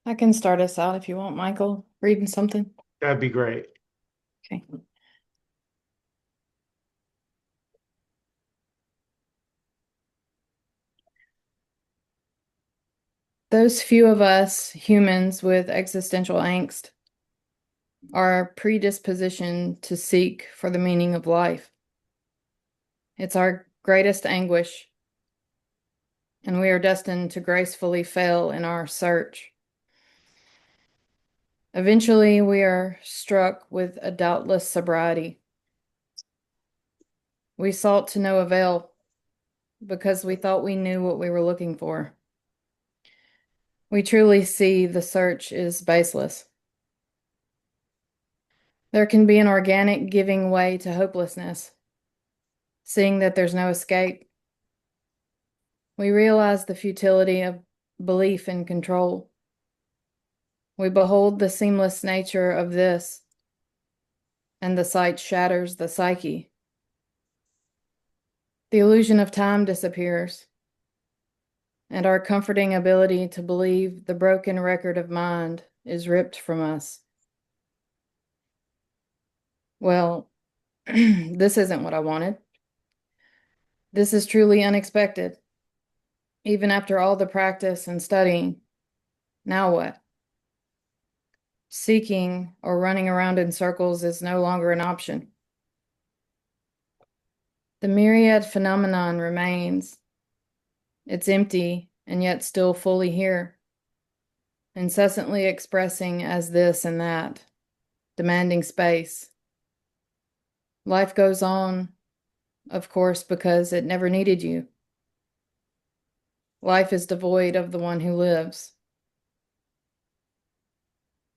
I can start us out if you want, Michael, reading something. That'd be great. Okay. Those few of us humans with existential angst are predispositioned to seek for the meaning of life. It's our greatest anguish, and we are destined to gracefully fail in our search. Eventually, we are struck with a doubtless sobriety. We sought to no avail because we thought we knew what we were looking for. We truly see the search is baseless. There can be an organic giving way to hopelessness, seeing that there's no escape. We realize the futility of belief in control. We behold the seamless nature of this, and the sight shatters the psyche. The illusion of time disappears, and our comforting ability to believe the broken record of mind is ripped from us. Well, this isn't what I wanted. This is truly unexpected. Even after all the practice and studying, now what? Seeking or running around in circles is no longer an option. The myriad phenomenon remains. It's empty and yet still fully here, incessantly expressing as this and that, demanding space. Life goes on, of course, because it never needed you. Life is devoid of the one who lives.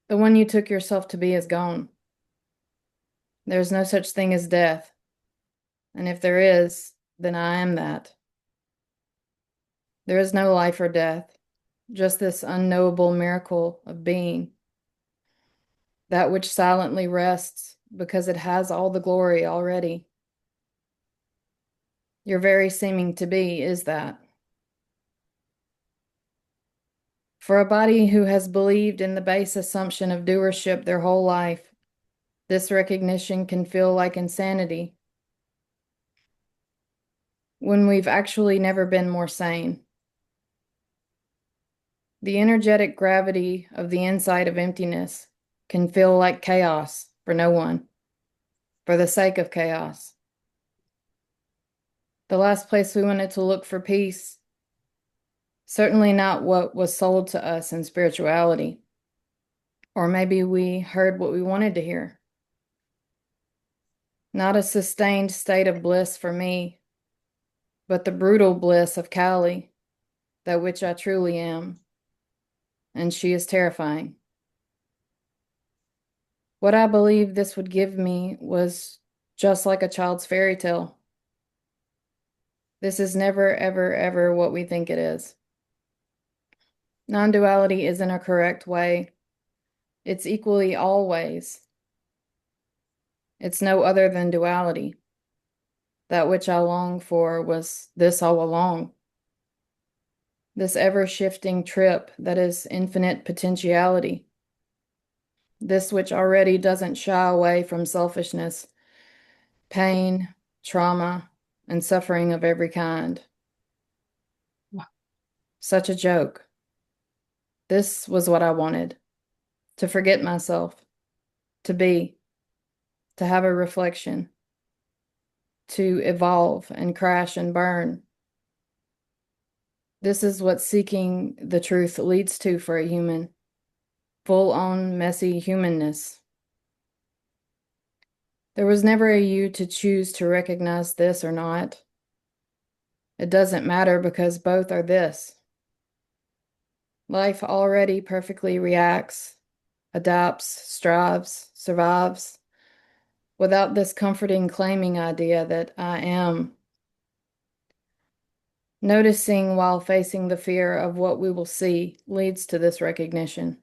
The one you took yourself to be is gone. There's no such thing as death. And if there is, then I am that. There is no life or death, just this unknowable miracle of being, that which silently rests because it has all the glory already. Your very seeming to be is that. For a body who has believed in the base assumption of doership their whole life, this recognition can feel like insanity when we've actually never been more sane. The energetic gravity of the inside of emptiness can feel like chaos for no one, for the sake of chaos. The last place we wanted to look for peace, certainly not what was sold to us in spirituality. Or maybe we heard what we wanted to hear. Not a sustained state of bliss for me, but the brutal bliss of Kali, that which I truly am. And she is terrifying. What I believed this would give me was just like a child's fairy tale. This is never, ever, ever what we think it is. Non-duality isn't a correct way. It's equally always. It's no other than duality. That which I longed for was this all along. This ever-shifting trip that is infinite potentiality. This which already doesn't shy away from selfishness, pain, trauma, and suffering of every kind. Such a joke. This was what I wanted. To forget myself. To be. To have a reflection. To evolve and crash and burn. This is what seeking the truth leads to for a human. Full-on messy humanness. There was never a you to choose to recognize this or not. It doesn't matter because both are this. Life already perfectly reacts, adapts, strives, survives, without this comforting claiming idea that I am. Noticing while facing the fear of what we will see leads to this recognition.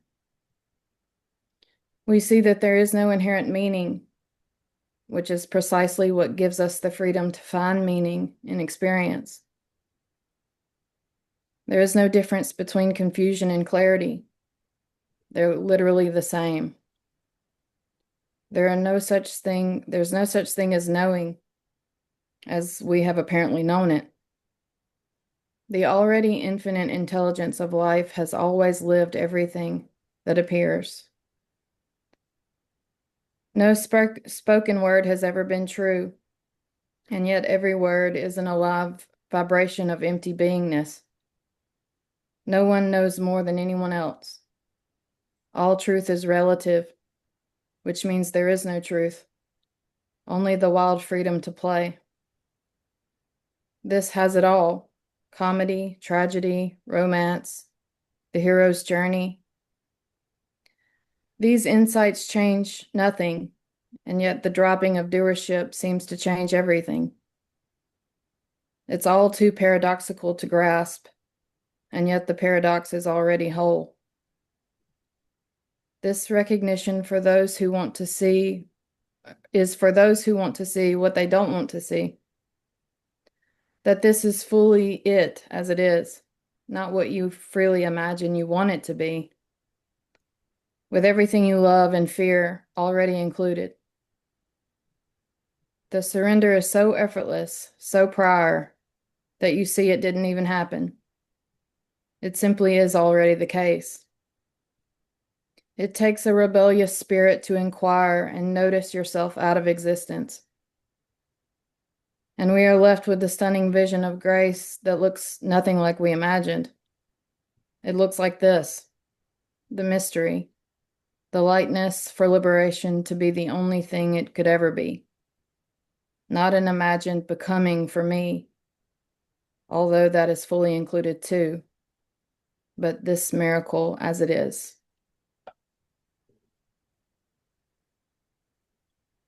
We see that there is no inherent meaning, which is precisely what gives us the freedom to find meaning in experience. There is no difference between confusion and clarity. They're literally the same. There's no such thing as knowing as we have apparently known it. The already infinite intelligence of life has always lived everything that appears. No spoken word has ever been true, and yet every word is an alive vibration of empty beingness. No one knows more than anyone else. All truth is relative, which means there is no truth, only the wild freedom to play. This has it all: comedy, tragedy, romance, the hero's journey. These insights change nothing, and yet the dropping of doership seems to change everything. It's all too paradoxical to grasp, and yet the paradox is already whole. This recognition for those who want to see is for those who want to see what they don't want to see. That this is fully it as it is, not what you freely imagine you want it to be, with everything you love and fear already included. The surrender is so effortless, so prior, that you see it didn't even happen. It simply is already the case. It takes a rebellious spirit to inquire and notice yourself out of existence. And we are left with the stunning vision of grace that looks nothing like we imagined. It looks like this: the mystery, the lightness for liberation to be the only thing it could ever be. Not an imagined becoming for me, although that is fully included too, but this miracle as it is.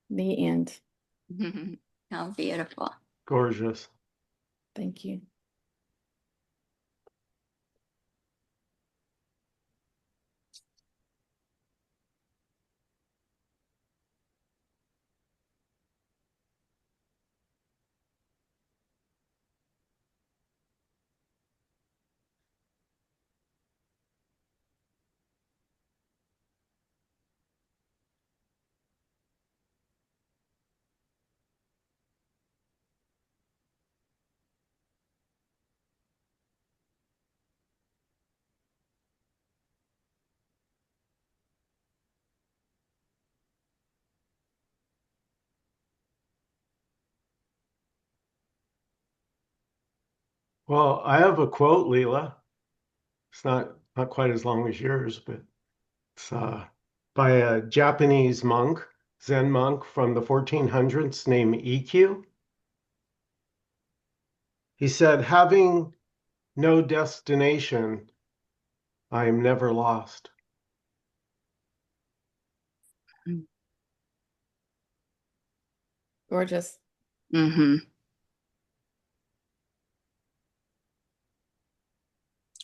The end. How beautiful. Gorgeous. Thank you. Well, I have a quote, Leela. It's not quite as long as yours, but it's by a Japanese monk, Zen monk from the 1400s named Ikkyu. He said, "Having no destination, I am never lost." Gorgeous.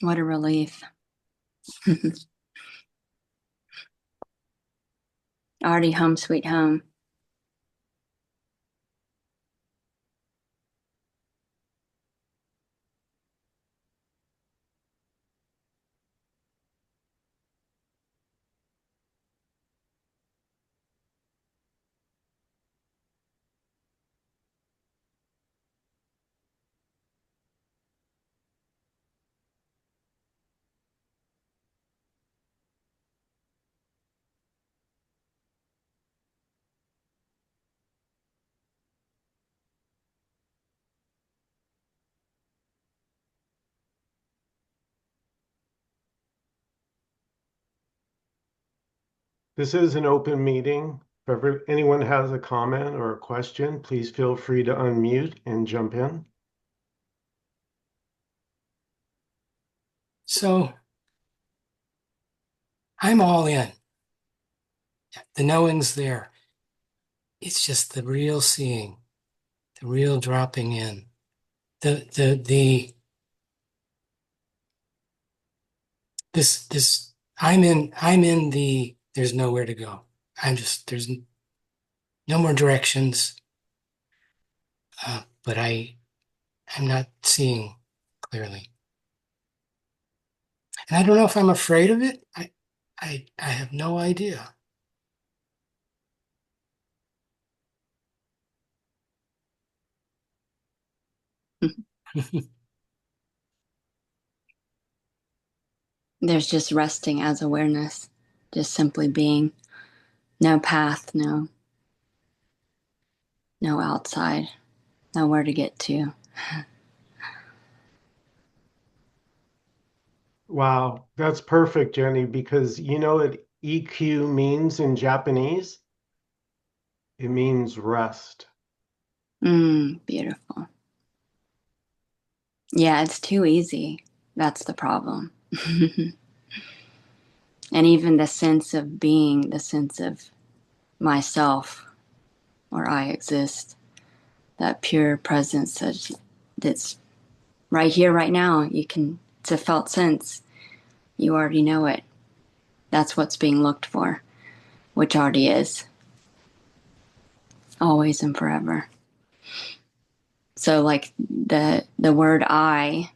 What a relief. Already home sweet home. This is an open meeting. If anyone has a comment or a question, please feel free to unmute and jump in. So I'm all in. The knowing's there. It's just the real seeing, the real dropping in. This I'm in the there's nowhere to go. There's no more directions. But I'm not seeing clearly. And I don't know if I'm afraid of it. I have no idea. There's just resting as awareness, just simply being. No path, no outside, nowhere to get to. Wow, that's perfect, Jenny, because you know what EQ means in Japanese? It means rest. Beautiful. Yeah, it's too easy. That's the problem. And even the sense of being, the sense of myself or I exist, that pure presence that's right here, right now. It's a felt sense. You already know it. That's what's being looked for, which already is, always and forever. So, like the word I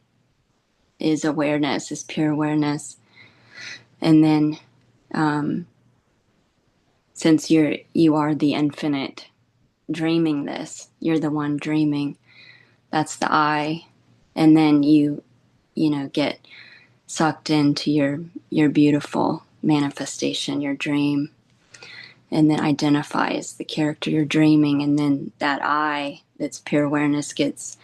is awareness, is pure awareness. And then, since you are the infinite dreaming this, you're the one dreaming. That's the I. And then you get sucked into your beautiful manifestation, your dream, and then identifies the character you're dreaming, and then that I, that's pure awareness, gets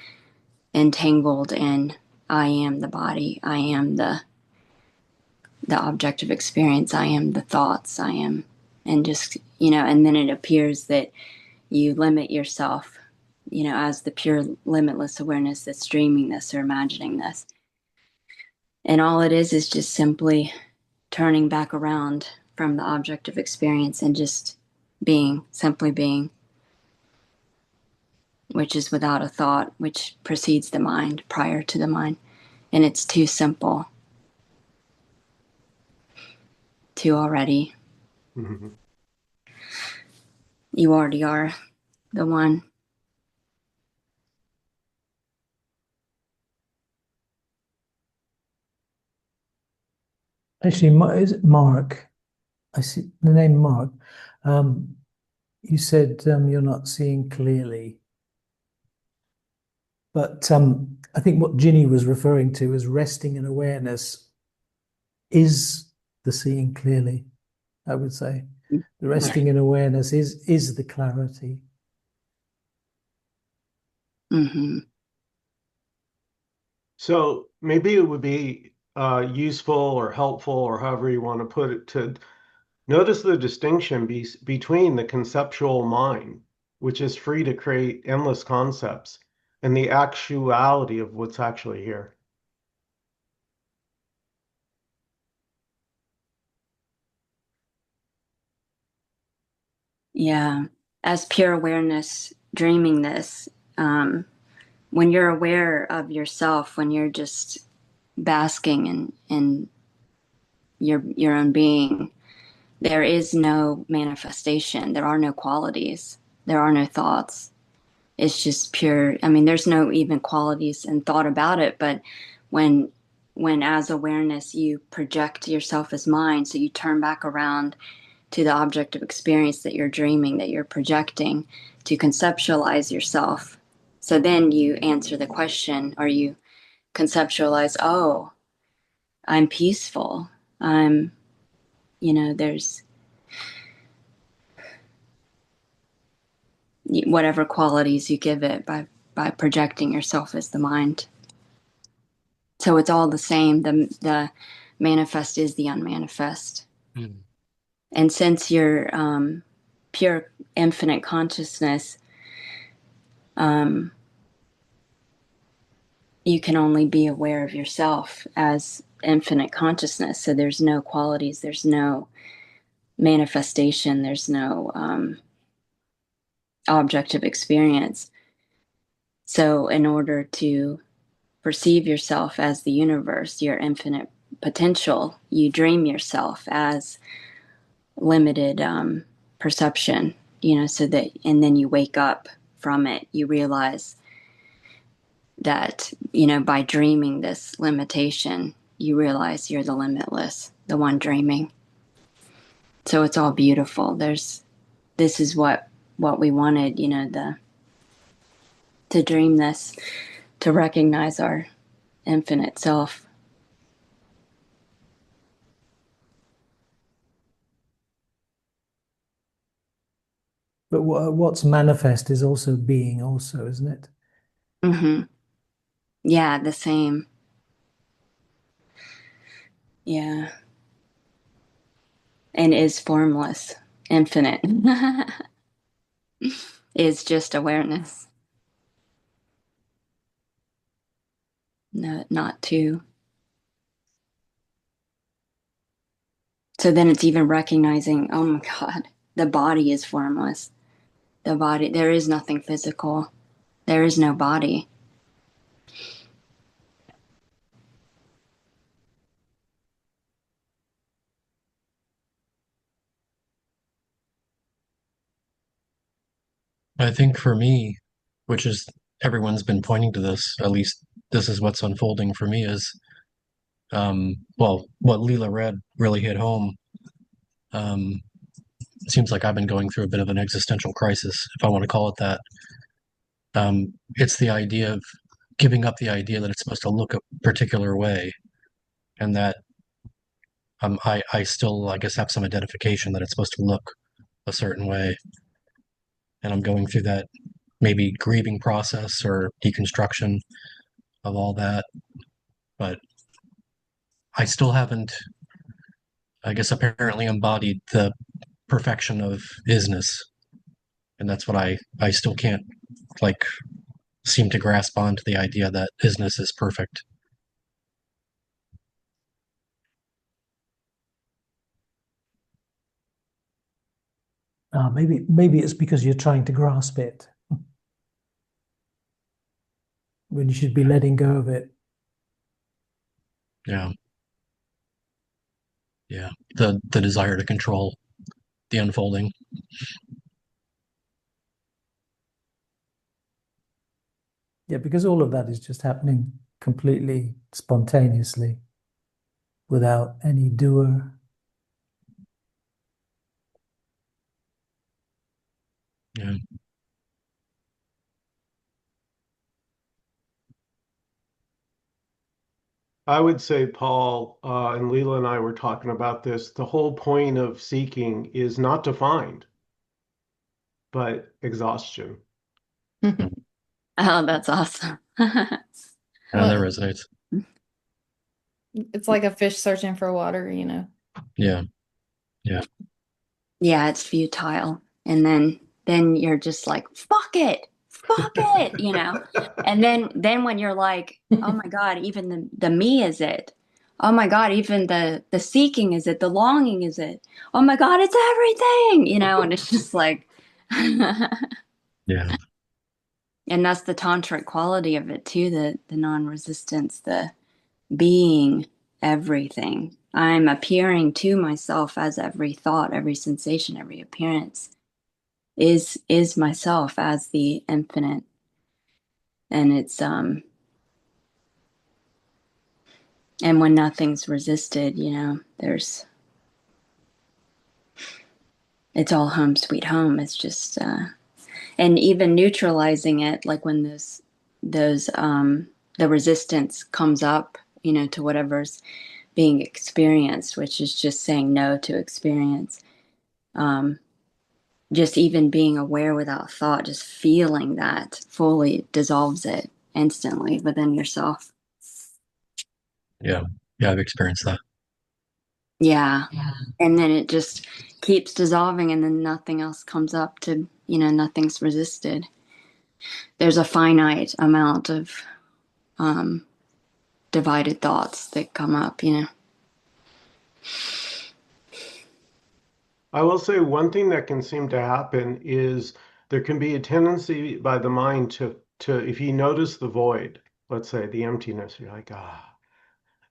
entangled in I am the body, I am the object of experience, I am the thoughts, I am, and just, and then it appears that you limit yourself, as the pure limitless awareness that's dreaming this or imagining this. And all it is just simply turning back around from the object of experience and just being, simply being, which is without a thought, which precedes the mind, prior to the mind. And it's too simple to already. Mm-hmm. You already are the one. Actually, is it Mark? I see the name Mark. Um, you said you're not seeing clearly, but I think what Ginny was referring to as resting in awareness is the seeing clearly, I would say. The resting in awareness is the clarity. Mm-hmm. So maybe it would be useful or helpful, or however you want to put it, to notice the distinction between the conceptual mind, which is free to create endless concepts, and the actuality of what's actually here. Yeah. As pure awareness, dreaming this, when you're aware of yourself, when you're just basking in your own being, there is no manifestation. There are no qualities. There are no thoughts. It's just pure. I mean, there's no even qualities and thought about it. But when as awareness you project yourself as mind, so you turn back around to the object of experience that you're dreaming, that you're projecting, to conceptualize yourself. So then you answer the question, or you conceptualize, oh, I'm peaceful. I'm, there's whatever qualities you give it by projecting yourself as the mind. So it's all the same. The manifest is the unmanifest. Mm. And since you're pure infinite consciousness, you can only be aware of yourself as infinite consciousness. So there's no qualities, there's no manifestation, there's no object of experience. So in order to perceive yourself as the universe, your infinite potential, you dream yourself as limited perception, so that, and then you wake up from it, you realize that, by dreaming this limitation, you realize you're the limitless, the one dreaming. So it's all beautiful. This is what we wanted, to dream this, to recognize our infinite self. But what's manifest is also being, also, isn't it? Mm-hmm. Yeah, the same. Yeah. And is formless, infinite. Is just awareness. No, not two. So then it's even recognizing, oh my God, the body is formless. The body, there is nothing physical. There is no body. I think for me, which is everyone's been pointing to this, at least this is what's unfolding for me is, well, what Leela read really hit home. Um, it seems like I've been going through a bit of an existential crisis, if I want to call it that. It's the idea of giving up the idea that it's supposed to look a particular way, and that I still, I guess, have some identification that it's supposed to look a certain way, and I'm going through that maybe grieving process or deconstruction of all that, but I still haven't, I guess, apparently embodied the perfection of isness, and that's what I still can't like seem to grasp onto the idea that isness is perfect. Maybe it's because you're trying to grasp it when you should be letting go of it. Yeah, yeah. The desire to control the unfolding. Yeah, because all of that is just happening completely spontaneously without any doer. Yeah. I would say, Paul, and Leela and I were talking about this. The whole point of seeking is not to find, but exhaustion. Oh, that's awesome. Yeah, that Well, resonates. it's like a fish searching for water, you know. Yeah, yeah, Yeah, it's futile. And then you're just like, fuck it, And then when you're like, oh my God, even the me is it. Oh my God, even the seeking is it, the longing is it. Oh my God, it's everything, and it's just like yeah, and that's the tantric quality of it too, the non-resistance, the being everything. I'm appearing to myself as every thought, every sensation, every appearance is myself as the infinite. And it's and when nothing's resisted, there's it's all home sweet home. It's just and even neutralizing it, like when those the resistance comes up, to whatever's being experienced, which is just saying no to experience. Just even being aware without thought, just feeling that fully dissolves it instantly within yourself. yeah, yeah. I've experienced that. Yeah. And then it just keeps dissolving, and then nothing else comes up to, nothing's resisted. There's a finite amount of um, divided thoughts that come up. I will say one thing that can seem to happen is there can be a tendency by the mind to if you notice the void, let's say the emptiness, you're like,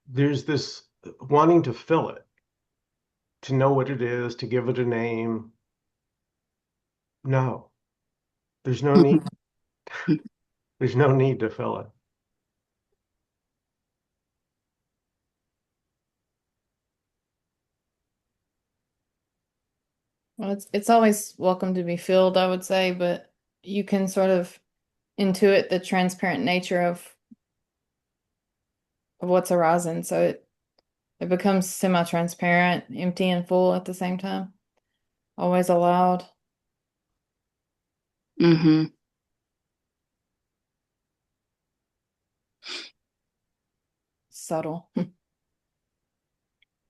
there's this wanting to fill it, to know what it is, to give it a name. No, there's no need. There's no need to fill it. Well, it's always welcome to be filled, I would say, but you can sort of intuit the transparent nature of what's arising. So it becomes semi-transparent, empty and full at the same time. Always allowed, Mm-hmm. subtle.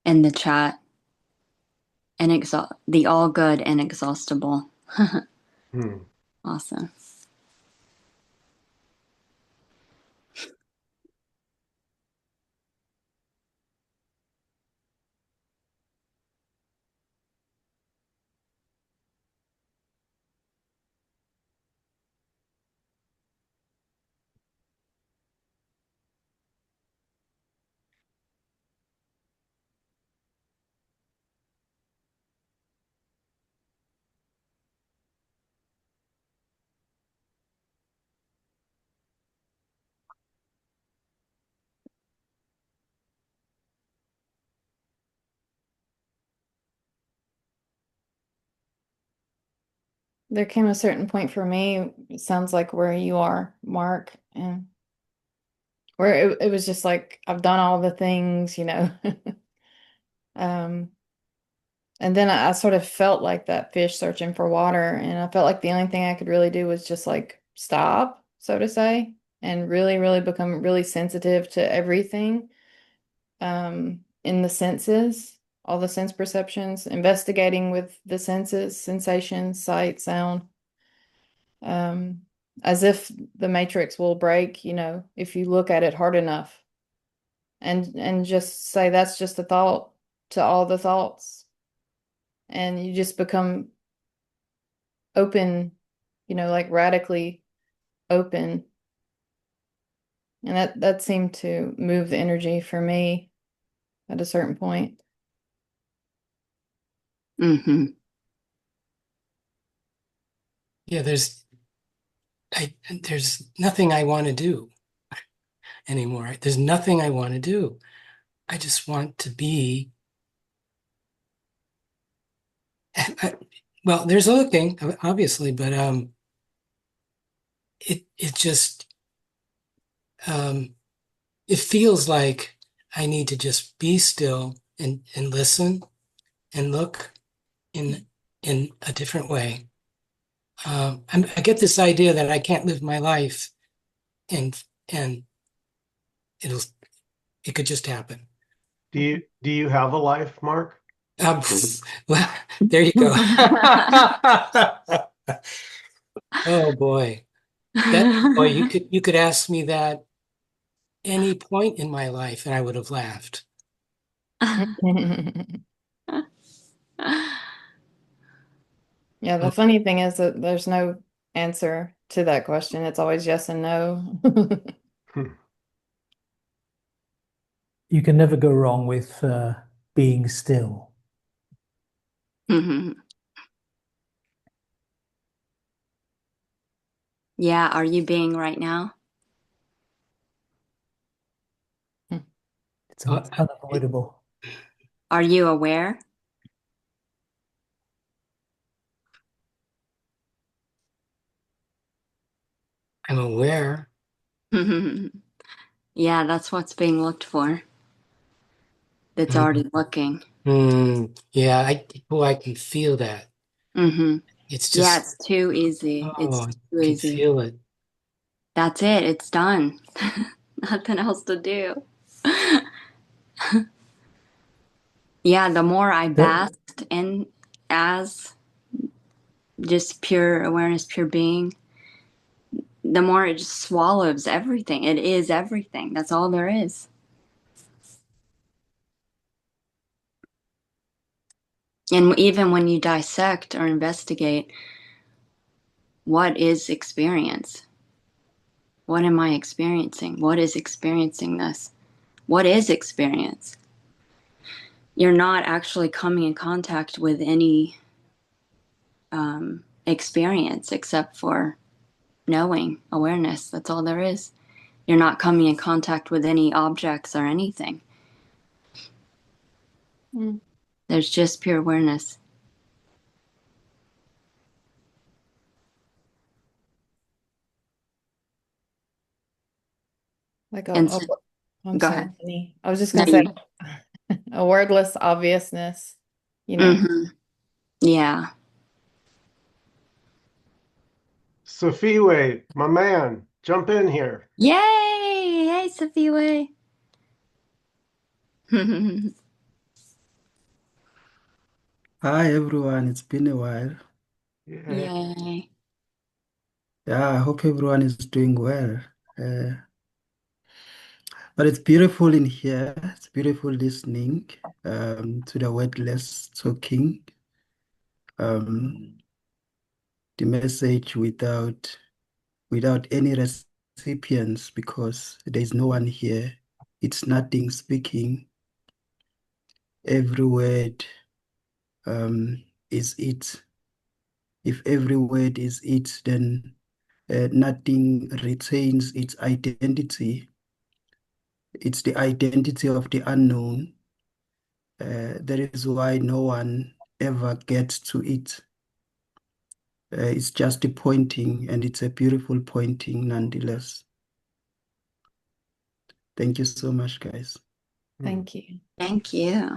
In the chat, the all good and exhaustible. Hmm. Awesome. There came a certain point for me, it sounds like where you are, Mark, and where it was just like I've done all the things, you know. Um, and then I sort of felt like that fish searching for water, and I felt like the only thing I could really do was just like stop, so to say, and really, really become really sensitive to everything, in the senses, all the sense perceptions, investigating with the senses, sensations, sight, sound, um, as if the matrix will break, you know, if you look at it hard enough, and just say that's just a thought to all the thoughts, and you just become open, you know, like radically open. And that seemed to move the energy for me at a certain point. Mm-hmm. Yeah, there's nothing I want to do anymore. There's nothing I want to do. I just want to be. Well, there's looking, obviously, but it just um, it feels like I need to just be still and listen and look in in a different way. I get this idea that I can't live my life and it'll it could just happen. Do you have a life, Mark? Um, well, there you go. Oh boy, that boy, you could ask me that any point in my life, and I would have laughed. Yeah, the funny thing is that there's no answer to that question. It's always yes and no. Hmm. You can never go wrong with being still. Mm-hmm. Yeah, are you being right now? It's Uh, unavoidable. Are you aware? I'm aware. Yeah, that's what's being looked for. That's Mm, already looking. yeah, I can feel that. Mm-hmm. It's Yeah, just, it's too easy. It's oh, I too can easy. feel it. That's it. It's done. Nothing else to do. Yeah, the more I That basked in as just pure awareness, pure being, the more it just swallows everything. It is everything. That's all there is. And even when you dissect or investigate, what is experience? What am I experiencing? What is experiencing this? What is experience? You're not actually coming in contact with any experience except for knowing, awareness. That's all there is. You're not coming in contact with any objects or anything. Mm. There's just pure awareness. Like And so, I'm go sorry, ahead. Jenny. I was just No, gonna say you. a wordless obviousness, you know. Mm-hmm. Yeah. Sophie, my man, jump in here. Yay! Hey, Sophie. Hi everyone, it's been a while. Yeah. Yay. Yeah, I hope everyone is doing well. Uh, but it's beautiful in here. It's beautiful listening to the wordless talking, um, the message without any recipients because there's no one here. It's nothing speaking. Every word is it. If every word is it, then nothing retains its identity. It's the identity of the unknown. That is why no one ever gets to it. It's just a pointing, and it's a beautiful pointing nonetheless. Thank you so much, guys. Thank you. Thank you.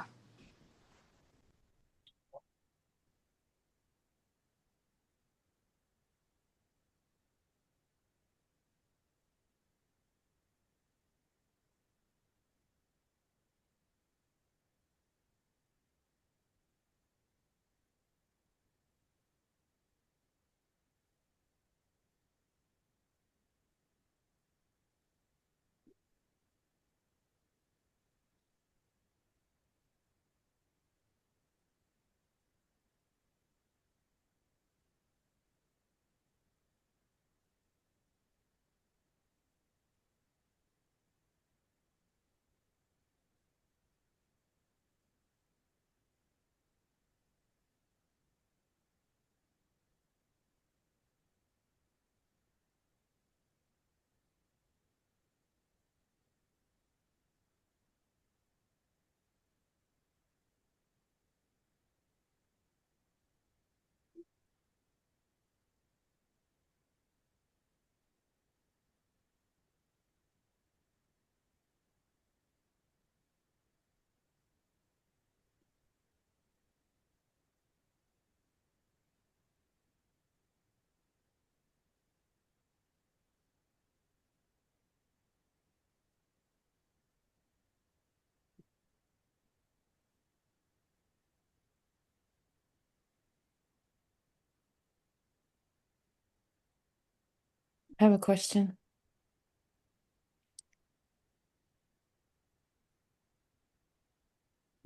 I have a question.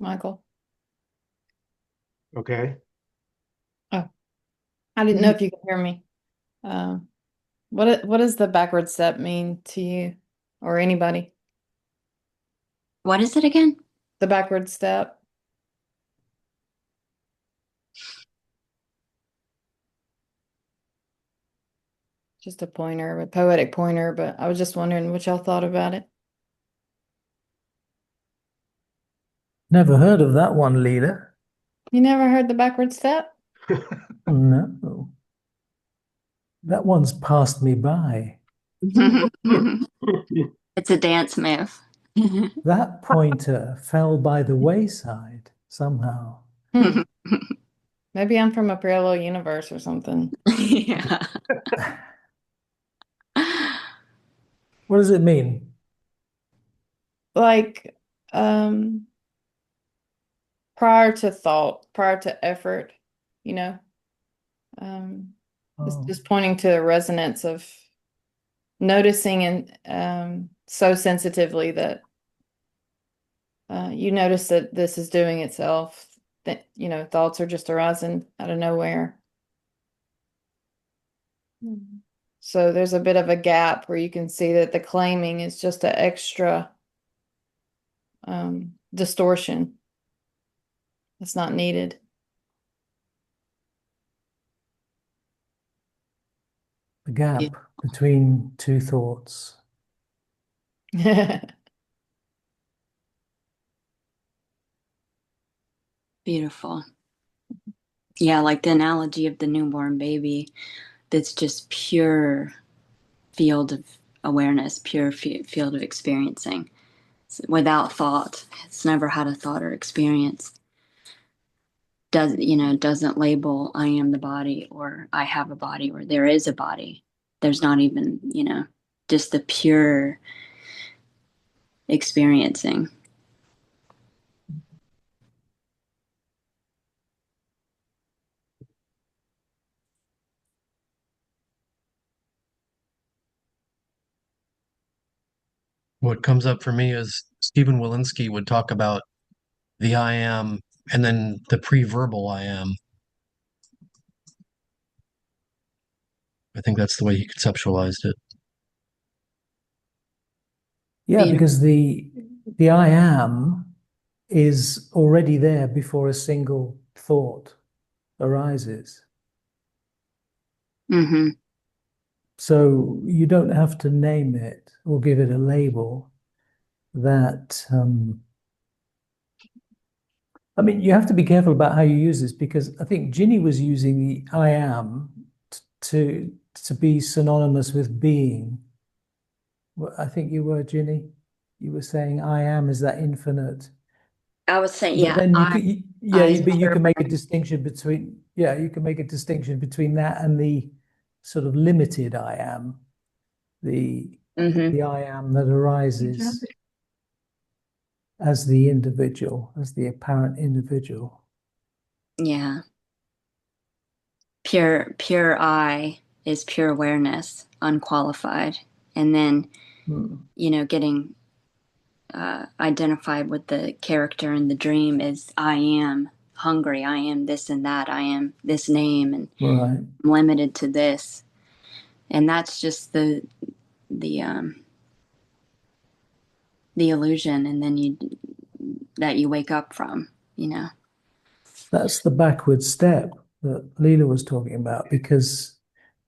Michael. Okay. Oh, I didn't know if you could hear me. Um, what does the backward step mean to you or anybody? What is it again? The backward step. Just a pointer, a poetic pointer, but I was just wondering what y'all thought about it. Never heard of that one, Leela. You never heard the backward step? No, that one's passed me by. It's a dance move. That pointer fell by the wayside somehow. Hmm. Maybe I'm from a parallel universe or something. Yeah. What does it mean? Like, prior to thought, prior to effort, you know, um, it's Oh, just pointing to the resonance of noticing and so sensitively that you notice that this is doing itself, that, you know, thoughts are just arising out of nowhere. Mhm. So there's a bit of a gap where you can see that the claiming is just an extra distortion. It's not needed. the gap between two thoughts. Beautiful. Yeah, like the analogy of the newborn baby that's just pure field awareness, pure field of experiencing, without thought. It's never had a thought or experience. Doesn't label I am the body, or I have a body, or there is a body. There's not even, just the pure experiencing. What comes up for me is Stephen Walensky would talk about the I am and then the pre-verbal I am. I think that's the way he conceptualized it. Yeah, because the I am is already there before a single thought arises. Mm-hmm. So you don't have to name it or give it a label. That I mean, you have to be careful about how you use this, because I think Ginny was using the I am to be synonymous with being. Well, I think you were, Ginny. You were saying I am is that infinite. I would say, But yeah, then you could, I but you can make a distinction between, you can make a distinction between that and the sort of limited I am, the mm-hmm. the I am that arises as the individual, as the apparent individual. Yeah. Pure I is pure awareness, unqualified. And then, getting identified with the character in the dream is I am hungry, I am this and that, I am this name, and Right. I'm limited to this. And that's just the illusion, and then you wake up from. That's the backward step that Leela was talking about, because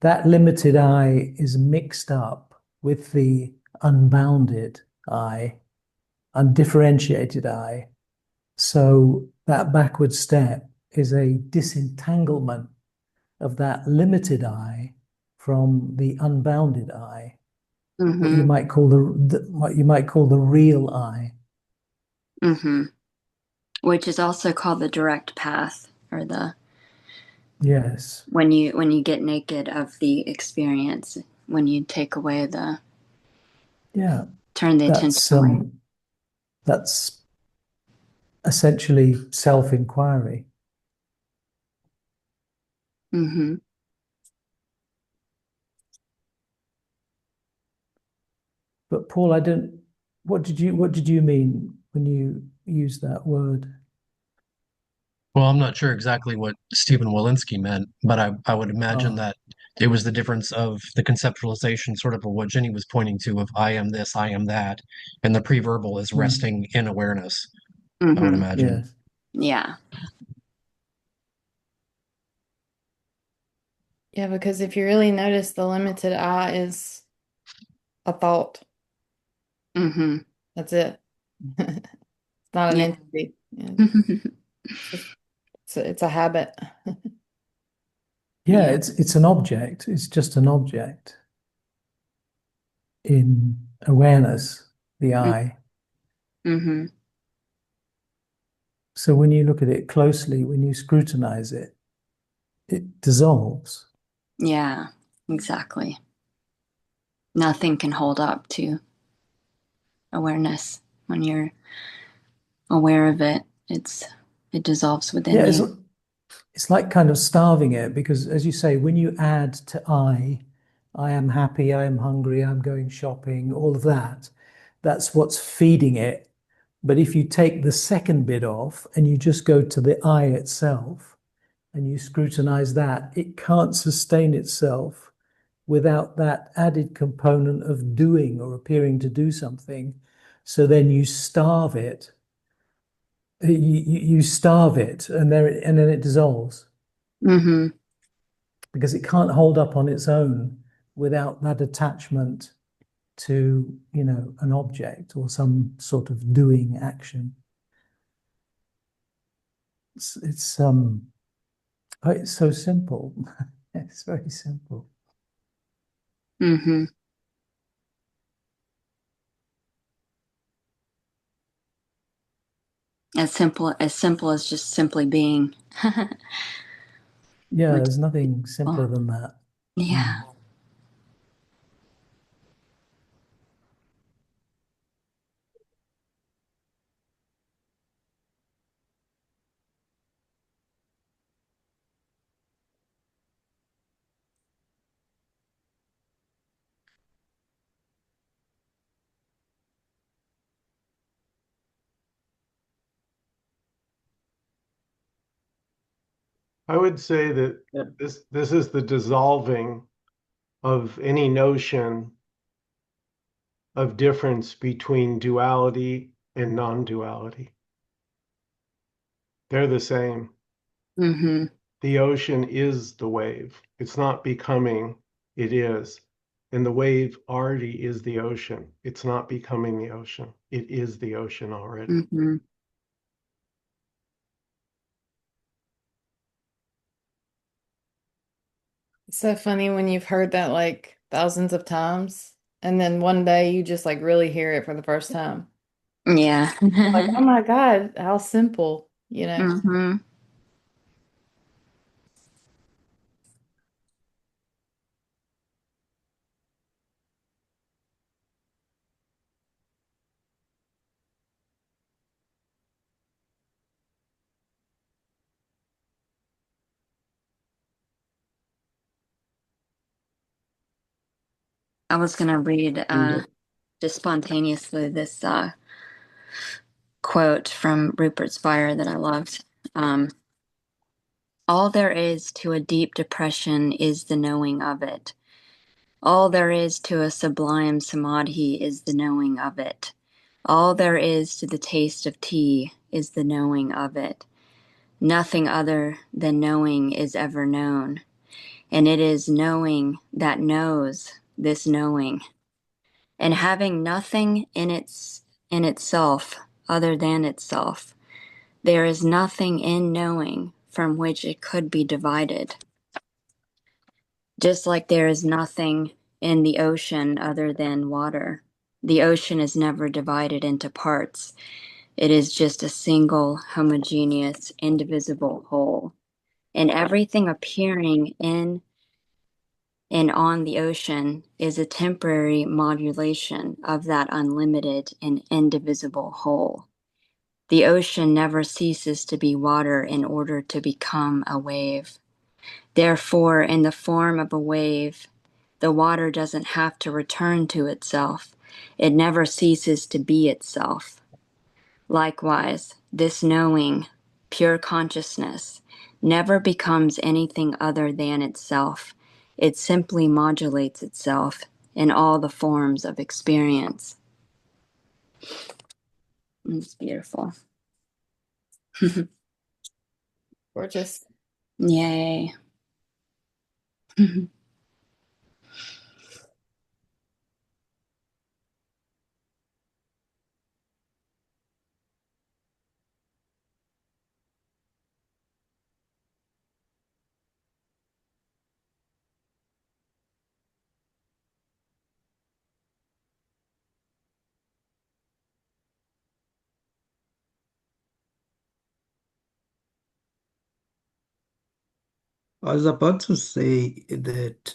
that limited I is mixed up with the unbounded I, undifferentiated I. So that backward step is a disentanglement of that limited I from the unbounded I, what you Mm-hmm. might call the real I. Mm-hmm. Which is also called the direct path, or the Yes. when you get naked of the experience, when you take away turn the attention That's away. that's essentially self-inquiry. Mm-hmm. But Paul, I don't. What did you mean when you used that word? Well, I'm not sure exactly what Stephen Walensky meant, but I would imagine Oh, that it was the difference of the conceptualization, sort of what Jenny was pointing to, of I am this, I am that, and the pre-verbal is resting in awareness, I would Mm-hmm. imagine. yes. Yeah. Yeah, because if you really notice, the limited I is a thought. Mm-hmm. That's it. It's not an Yeah. entity. Yeah. It's a habit. Yeah, Yeah. it's an object. It's just an object in awareness, the I. Mm-hmm. So when you look at it closely, when you scrutinize it, it dissolves. Yeah, exactly. Nothing can hold up to awareness. When you're aware of it, it dissolves within Yeah, you. it's like kind of starving it, because as you say, when you add to I am happy, I am hungry, I'm going shopping, all of that, that's what's feeding it. But if you take the second bit off and you just go to the I itself and you scrutinize that, it can't sustain itself without that added component of doing or appearing to do something. So then you starve it. You starve it, and then it dissolves, Mm-hmm. because it can't hold up on its own without that attachment to, an object or some sort of doing action. It's so simple. It's very simple. Mm-hmm. As simple as just simply being. Yeah, Which, there's nothing simpler oh, than that. yeah. I would say that this is the dissolving of any notion of difference between duality and non-duality. They're the same. Mm-hmm. The ocean is the wave. It's not becoming, it is. And the wave already is the ocean. It's not becoming the ocean. It is the ocean already. Mm-hmm. It's so funny when you've heard that like thousands of times, and then one day you just like really hear it for the first time. Yeah. Like, oh my God, how simple, you know? Mm-hmm. I was gonna read And just spontaneously this quote from Rupert Spire that I loved. Um, All there is to a deep depression is the knowing of it. All there is to a sublime samadhi is the knowing of it. All there is to the taste of tea is the knowing of it. Nothing other than knowing is ever known, and it is knowing that knows this knowing. And having nothing in itself other than itself, there is nothing in knowing from which it could be divided. Just like there is nothing in the ocean other than water. The ocean is never divided into parts. It is just a single, homogeneous, indivisible whole. And everything appearing in and on the ocean is a temporary modulation of that unlimited and indivisible whole. The ocean never ceases to be water in order to become a wave. Therefore, in the form of a wave, the water doesn't have to return to itself. It never ceases to be itself. Likewise, this knowing, pure consciousness, never becomes anything other than itself. It simply modulates itself in all the forms of experience. It's beautiful. Gorgeous. Yay. I was about to say that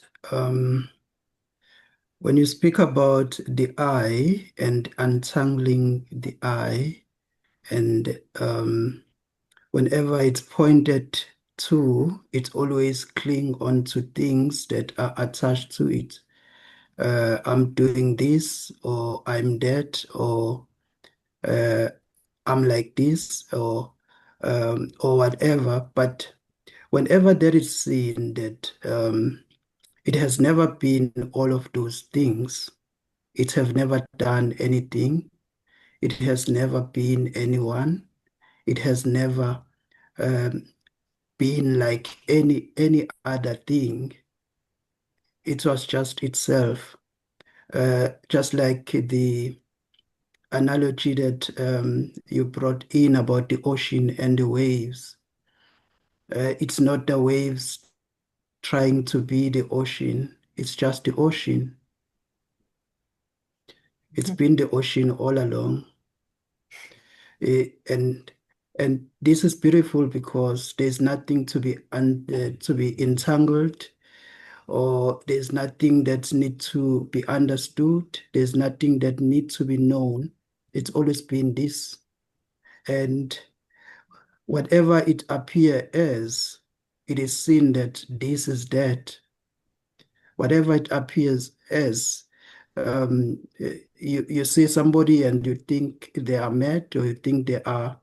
when you speak about the eye and untangling the eye, and whenever it's pointed to, it always cling on to things that are attached to it. I'm doing this, or I'm that, or uh, I'm like this, or whatever. But whenever there is seen that it has never been all of those things, it have never done anything, it has never been anyone, it has never um, been like any other thing. It was just itself, just like the analogy that you brought in about the ocean and the waves. It's not the waves trying to be the ocean, it's just the ocean. It's been the ocean all along. And And this is beautiful because there's nothing to be entangled, or there's nothing that needs to be understood. There's nothing that needs to be known. It's always been this. And whatever it appear as, it is seen that this is that. Whatever it appears as, you see somebody and you think they are mad, or you think they are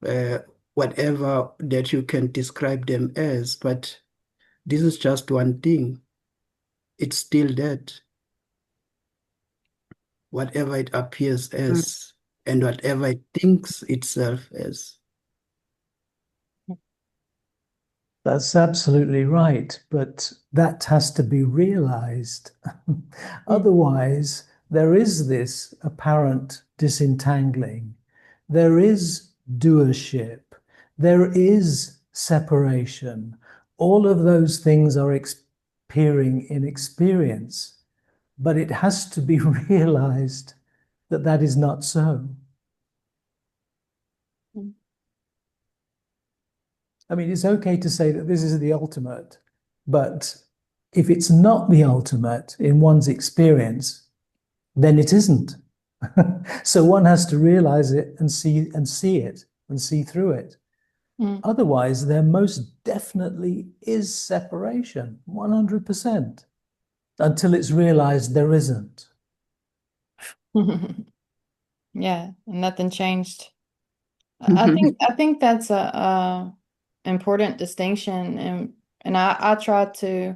uh, whatever that you can describe them as, but this is just one thing. It's still that. Whatever it appears as, and whatever it thinks itself as. That's absolutely right, but that has to be realized. Otherwise, there is this apparent disentangling. There is doership. There is separation. All of those things are appearing in experience, but it has to be realized that that is not so. I mean, it's okay to say that this is the ultimate, but if it's not the ultimate in one's experience, then it isn't. So one has to realize it and see it and see through it. Otherwise, there most definitely is separation, 100%, until it's realized there isn't. Yeah, nothing changed. I think that's a important distinction, and I try to.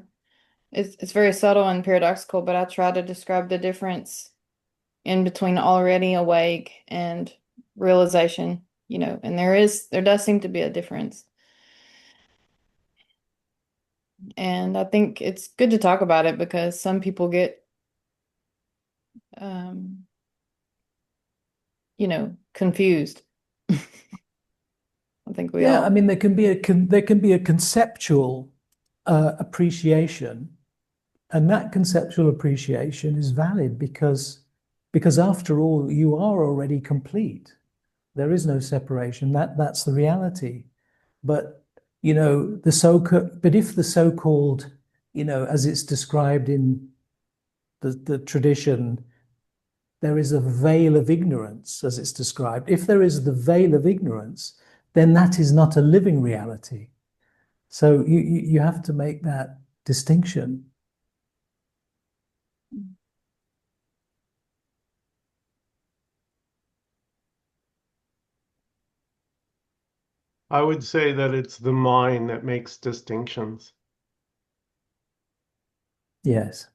It's very subtle and paradoxical, but I try to describe the difference in between already awake and realization. And there does seem to be a difference, and I think it's good to talk about it because some people get um, confused. I think we Yeah, all. I mean, there can be a conceptual appreciation, and that conceptual appreciation is valid because after all, you are already complete. There is no separation. That's the reality. But but if the so-called, as it's described in the tradition, there is a veil of ignorance, as it's described. If there is the veil of ignorance, then that is not a living reality. So you have to make that distinction. I would say that it's the mind that makes distinctions. Yes.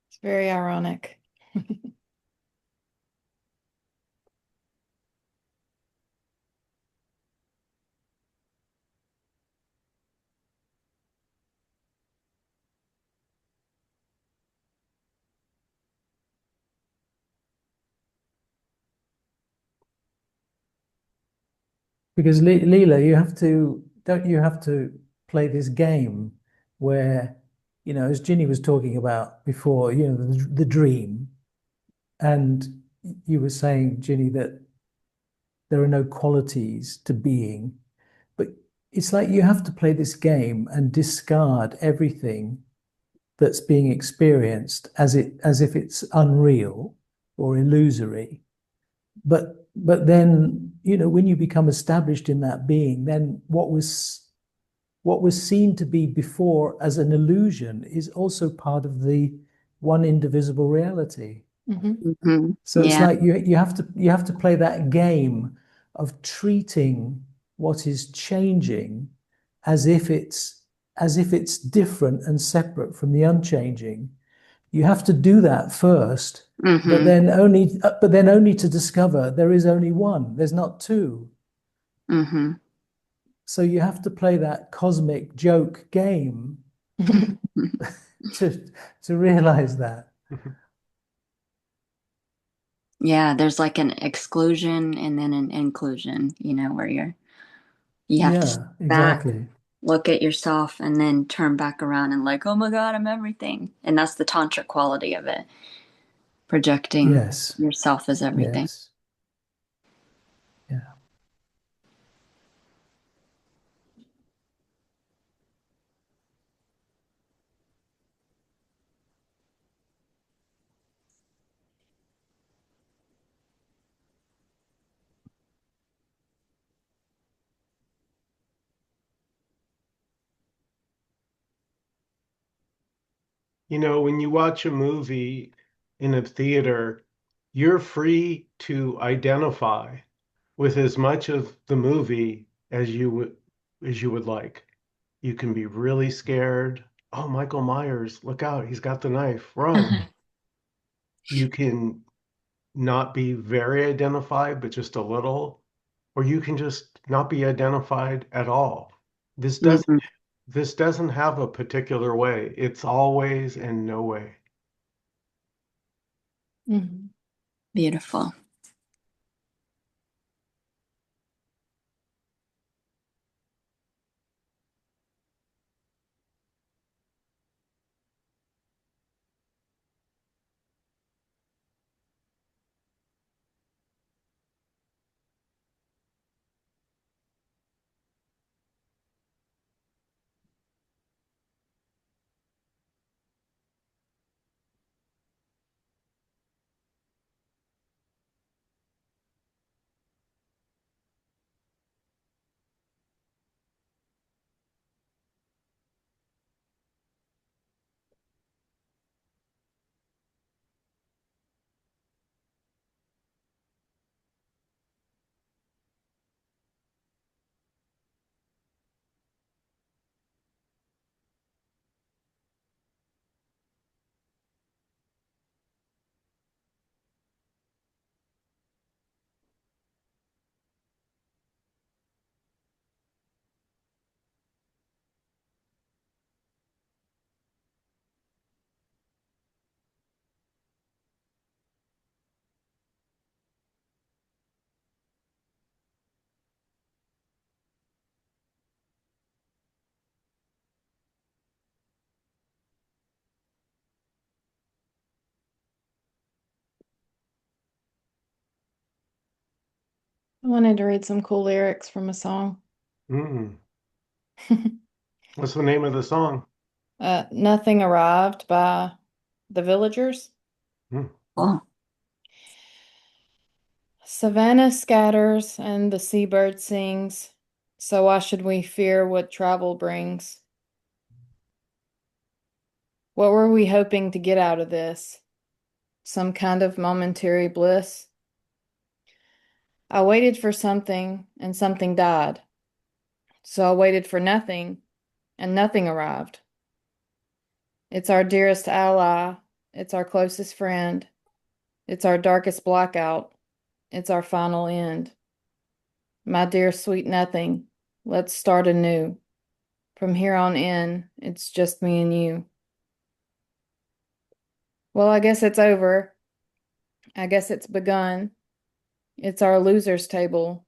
It's very ironic. Because Leela, don't you have to play this game where, as Ginny was talking about before, the dream, and you were saying, Ginny, that there are no qualities to being, but it's like you have to play this game and discard everything that's being experienced as if it's unreal or illusory. But then, when you become established in that being, then what was seen to be before as an illusion is also part of the one indivisible reality. So it's Yeah. like you have to play that game of treating what is changing as if it's different and separate from the unchanging. You have to do that first, but then only to discover there is only one. There's not two. So you have to play that cosmic joke game to realize that. Yeah, there's like an exclusion and then an inclusion, where You have to step Yeah, back, exactly. look at yourself, and then turn back around and like, oh my God, I'm everything. And that's the tantric quality of it, projecting Yes, yourself as everything. yes, yeah. You know, when you watch a movie in a theater, you're free to identify with as much of the movie as you would like. You can be really scared. Oh, Michael Myers, look out, he's got the knife, run. You can not be very identified, but just a little, or you can just not be identified at all. This doesn't Mhm. this doesn't have a particular way. It's always and no way. Mhm. Beautiful. I wanted to read some cool lyrics from a song. Mm. What's the name of the song? Nothing Arrived by the Villagers. Mm. Cool. Savannah scatters and the seabird sings, so why should we fear what travel brings? What were we hoping to get out of this? Some kind of momentary bliss? I waited for something, and something died. So I waited for nothing, and nothing arrived. It's our dearest ally. It's our closest friend. It's our darkest blackout. It's our final end. My dear sweet nothing, let's start anew. From here on in, it's just me and you. Well, I guess it's over. I guess it's begun. It's our loser's table,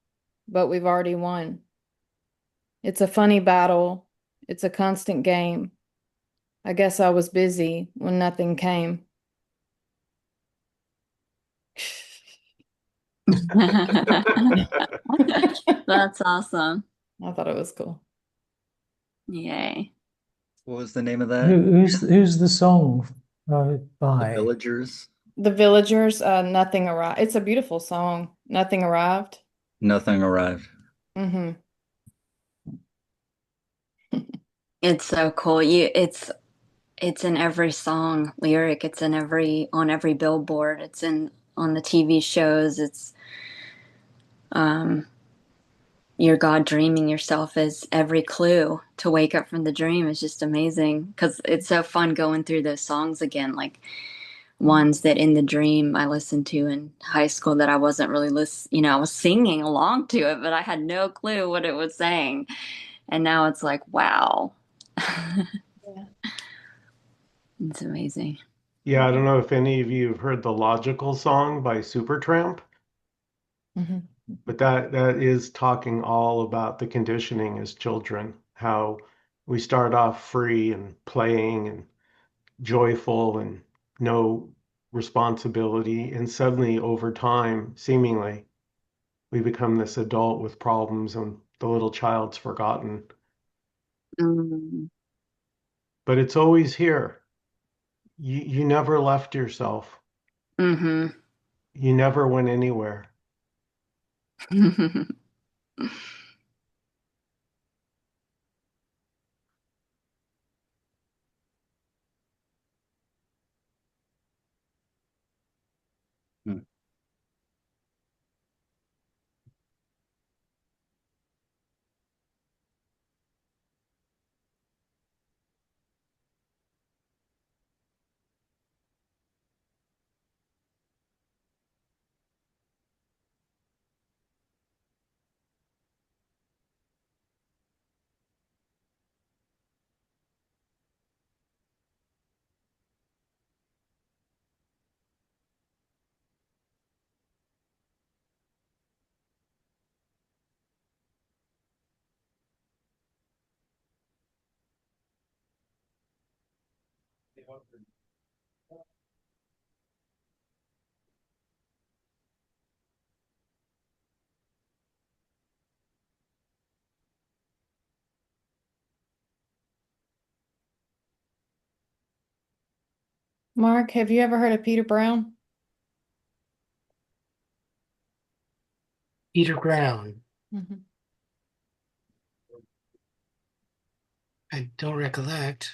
but we've already won. It's a funny battle. It's a constant game. I guess I was busy when nothing came. That's awesome. I thought it was cool. Yay. What was the name of that? Who's the song The by? Villagers? The Villagers, Nothing Arrived. It's a beautiful song. Nothing Arrived. Nothing arrived. Mm-hmm. It's so cool. It's in every song lyric. It's in every on every billboard. It's in on the TV shows. It's um your God dreaming yourself is every clue to wake up from the dream is just amazing because it's so fun going through those songs again, like ones that in the dream I listened to in high school that I wasn't really I was singing along to it, but I had no clue what it was saying. And now it's like, wow. Yeah. It's amazing. Yeah, I don't know if any of you have heard the Logical song by Supertramp. Mm-hmm. But that is talking all about the conditioning as children, how we start off free and playing and joyful and no responsibility, and suddenly over time, seemingly, we become this adult with problems and the little child's forgotten. Mm. But it's always here. You never left yourself. Mm-hmm. You never went anywhere. Hmm. Mark, have you ever heard of Peter Brown? Peter Brown. Mhm. I don't recollect.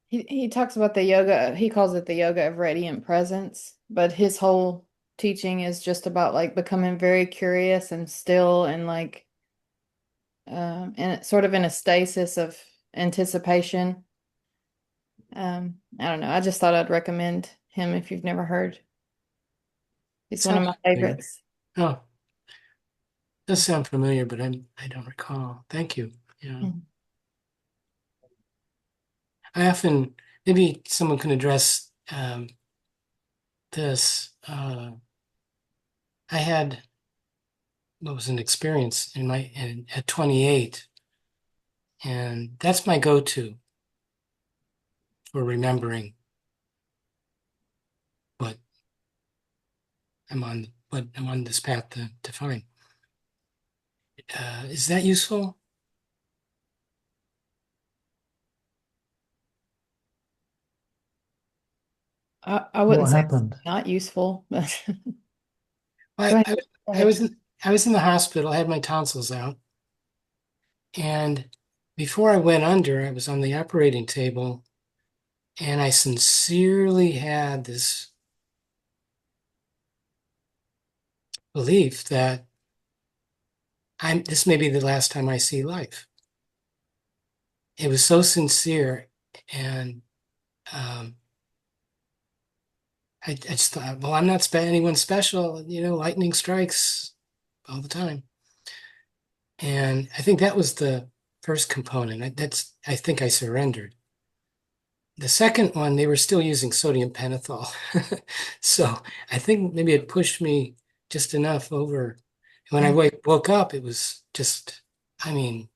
He talks about the yoga, he calls it the yoga of radiant presence, but his whole teaching is just about like becoming very curious and still and like and sort of in a stasis of anticipation. I don't know. I just thought I'd recommend him if you've never heard. It He's one of sounds my familiar. favorites. Oh, does sound familiar, but I don't recall. Thank you. Yeah. Mhm. I often, maybe someone can address this. I had what was an experience at 28, and that's my go-to for remembering what what I'm on this path to find. Is that useful? I wouldn't What say it's happened? not useful, but go I, ahead. I, Go I ahead. was in, I was in the hospital. I had my tonsils out, and before I went under, I was on the operating table, and I sincerely had this belief that this may be the last time I see life. It was so sincere, and um, I just thought, well, I'm not anyone special. Lightning strikes all the time, and I think that was the first component. I think I surrendered. The second one, they were still using sodium pentothal, so I think maybe it pushed me just enough over. When I Mm. woke up, it was just, I mean,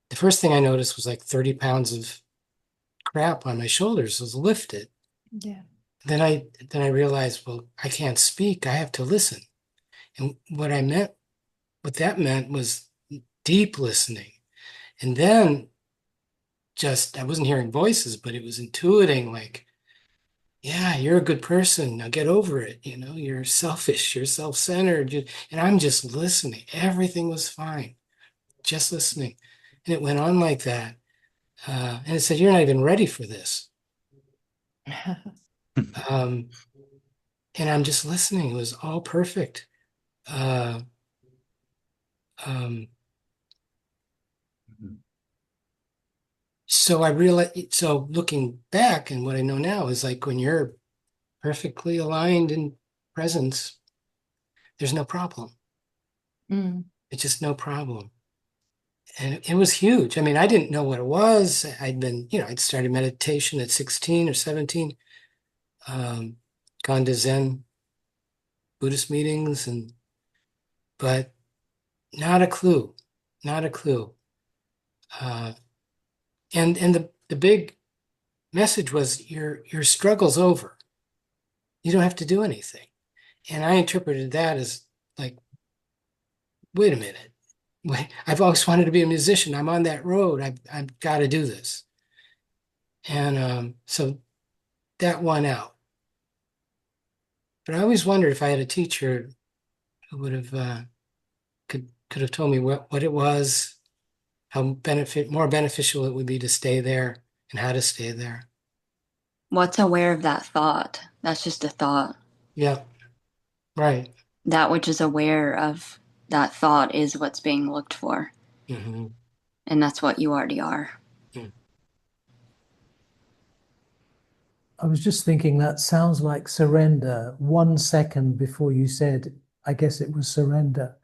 the first thing I noticed was like 30 pounds of crap on my shoulders was lifted. Yeah. Then I realized, well, I can't speak. I have to listen. And what that meant was deep listening. And then just I wasn't hearing voices, but it was intuiting like, yeah, you're a good person. Now get over it. You're selfish, you're self-centered. And I'm just listening. Everything was fine. Just listening. And it went on like that. And it said, you're not even ready for this. Um, and I'm just listening. It was all perfect. Uh, um, so I realized, so looking back and what I know now is like when you're perfectly aligned in presence, there's no problem. Mm. It's just no problem. And it was huge. I mean, I didn't know what it was. I'd started meditation at 16 or 17, um, gone to Zen Buddhist meetings, but not a clue, not a clue. And the big message was your struggle's over. You don't have to do anything. And I interpreted that as like, wait a minute. Wait, I've always wanted to be a musician. I'm on that road. I've got to do this. And so that won out. But I always wondered if I had a teacher who would have could have told me what it was, how more beneficial it would be to stay there and how to stay there. What's aware of that thought? That's just a thought. Yeah, right. That which is aware of that thought is what's being looked for. Mm-hmm. And that's what you already are. I was just thinking that sounds like surrender. 1 second before you said, I guess it was surrender.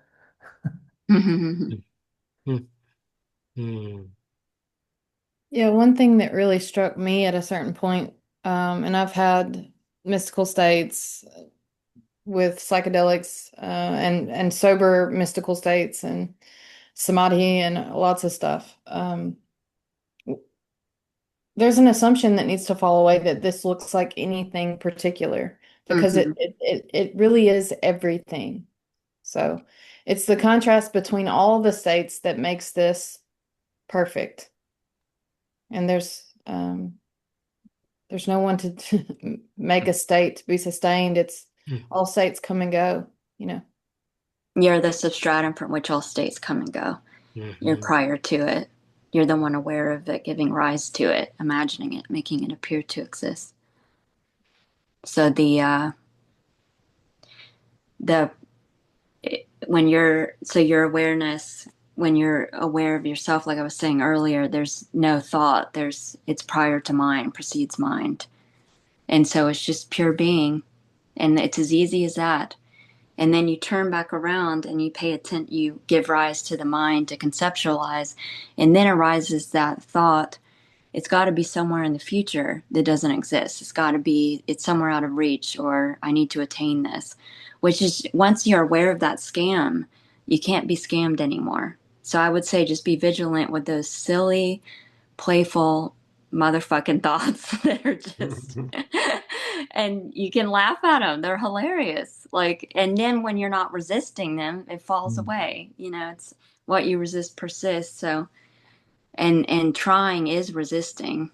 Yeah, one thing that really struck me at a certain point, and I've had mystical states with psychedelics, and sober mystical states and samadhi and lots of stuff. There's an assumption that needs to fall away that this looks like anything particular because Mhm. it really is everything. So it's the contrast between all the states that makes this perfect. And there's no one to make a state to be sustained. It's all states come and go, you know. You're the substratum from which all states come and go. Mm-hmm. You're prior to it. You're the one aware of it, giving rise to it, imagining it, making it appear to exist. So your awareness, when you're aware of yourself, like I was saying earlier, there's no thought. It's prior to mind, precedes mind. And so it's just pure being. And it's as easy as that. And then you turn back around and you pay attention, you give rise to the mind to conceptualize, and then arises that thought. It's got to be somewhere in the future that doesn't exist. It's somewhere out of reach, or I need to attain this, which is, once you're aware of that scam, you can't be scammed anymore. So I would say just be vigilant with those silly, playful motherfucking thoughts that are just and you can laugh at them, they're hilarious, like, and then when you're not resisting them, it falls away. It's what you resist persists. So and trying is resisting.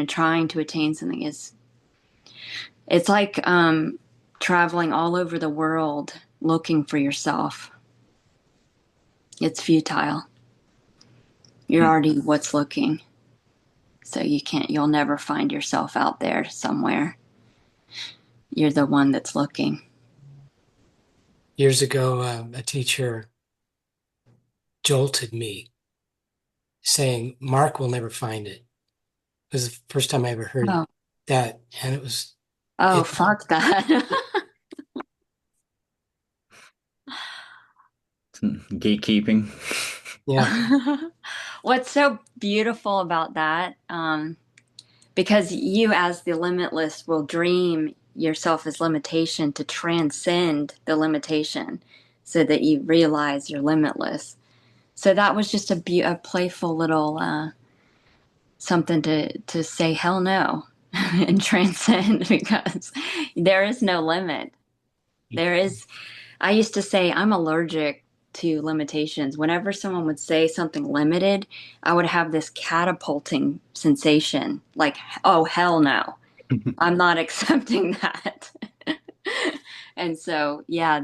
Trying to attain something it's like traveling all over the world looking for yourself. It's futile. You're already what's looking. So you'll never find yourself out there somewhere. You're the one that's looking. Years ago, a teacher jolted me saying, Mark will never find it. It was the first time I ever heard that. And it was... Fuck that. Gatekeeping. Yeah. What's so beautiful about that, because you as the limitless will dream yourself as limitation to transcend the limitation so that you realize you're limitless. So that was just a playful little something to say hell no and transcend, because there is no limit. I used to say I'm allergic to limitations. Whenever someone would say something limited, I would have this catapulting sensation like, oh, hell no, I'm not accepting that. And so, yeah,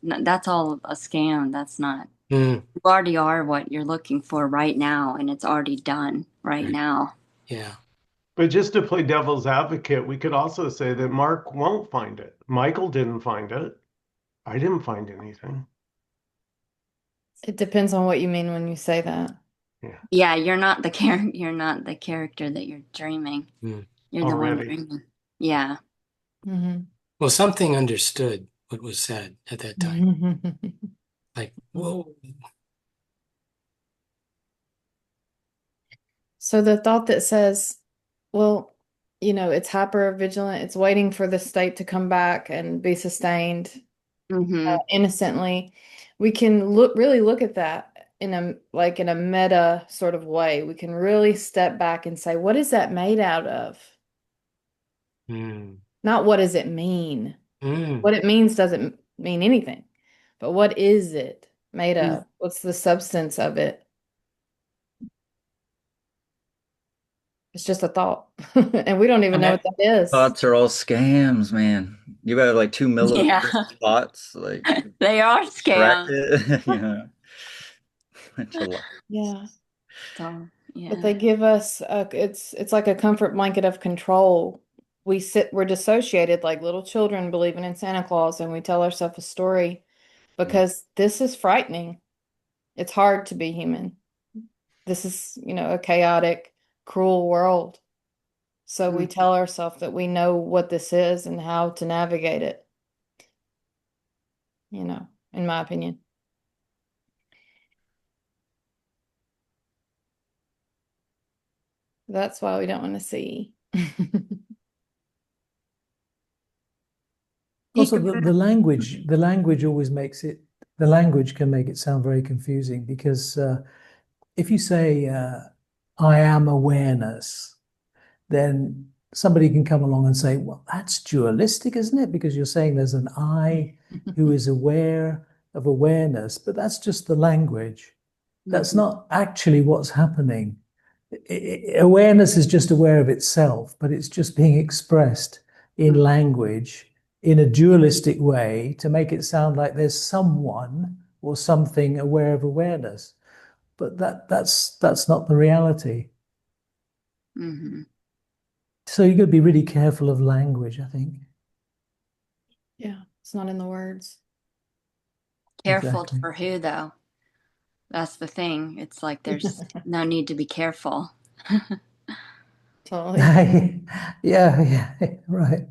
that's all a scam. That's not, you already are what you're looking for right now, and it's already done right now. Yeah. But just to play devil's advocate, we could also say that Mark won't find it. Michael didn't find it. I didn't find anything. It depends on what you mean when you say that. Yeah, you're not the character that you're dreaming. You're the one dreaming. Yeah. Mm-hmm. Well, something understood what was said at that time. Like, whoa. So the thought that says, well, it's hyper vigilant, it's waiting for the state to come back and be sustained. Mm-hmm. innocently. We can really look at that in a meta sort of way. We can really step back and say, what is that made out of? Mm. Not what does it mean? Mm. What it means doesn't mean anything. But what is it made of? What's the substance of it? It's just a thought. And we don't even know what that is. Thoughts are all scams, man. You have like 2 millimeters Yeah, thoughts, like they are scams. distracted. Yeah. It's a lot. Yeah. So, But yeah. they give us it's like a comfort blanket of control. We're dissociated like little children believing in Santa Claus, and we tell ourselves a story Mm. because this is frightening. It's hard to be human. This is, a chaotic, cruel world. So we Mm. tell ourselves that we know what this is and how to navigate it, in my opinion. That's why we don't want to see. Also, the language always makes it, the language can make it sound very confusing because if you say, I am awareness, then somebody can come along and say, well, that's dualistic, isn't it? Because you're saying there's an I who is aware of awareness, but that's just the language. That's Mhm. not actually what's happening. Awareness is just aware of itself, but it's just being expressed in Mhm. language in a dualistic way to make it sound like there's someone or something aware of awareness. But that's not the reality. Mhm. So you've got to be really careful of language, I think. Yeah, it's not in the words. Careful Exactly. for who, though? That's the thing. It's like there's no need to be careful. Totally. Yeah, yeah, right.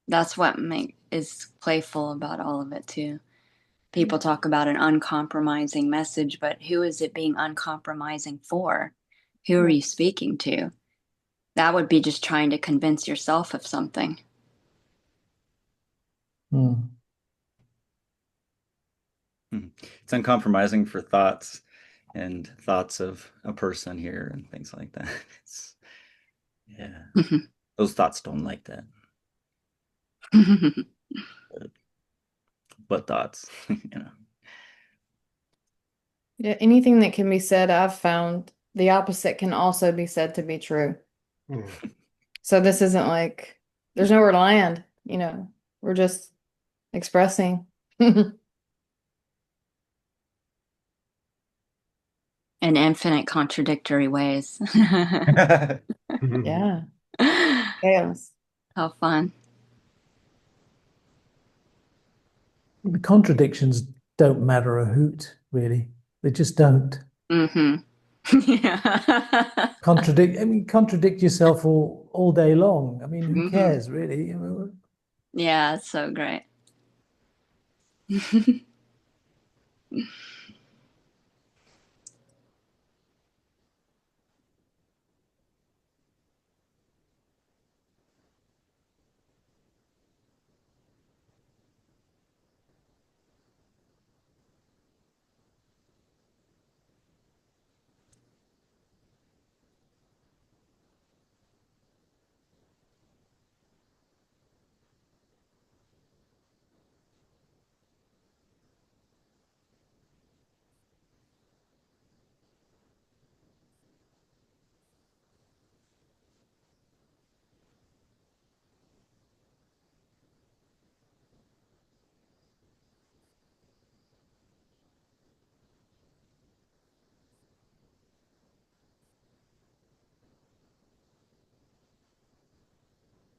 That's what is playful about all of it too. People talk about an uncompromising message, but who is it being uncompromising for? Who are Right. you speaking to? That would be just trying to convince yourself of something. Hmm. It's uncompromising for thoughts and thoughts of a person here and things like that. It's, yeah, those thoughts don't like that. But thoughts, Yeah, anything that can be said, I've found the opposite can also be said to be true. Mm. So this isn't like there's nowhere to land. We're just expressing. In infinite contradictory ways. Yeah, chaos. How fun. The contradictions don't matter a hoot, really. They just don't. Mm-hmm. Yeah. Contradict yourself all day long. I mean, who Mm-hmm. cares, really? Yeah, it's so great.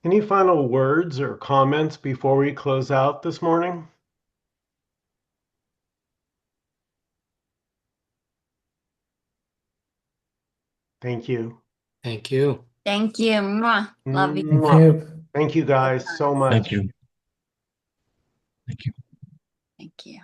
Any final words or comments before we close out this morning? Thank you. Thank you. Thank you. Mwah. Love you. Thank Mwah. you. Thank you guys so Thank much. you. Thank you. Thank you.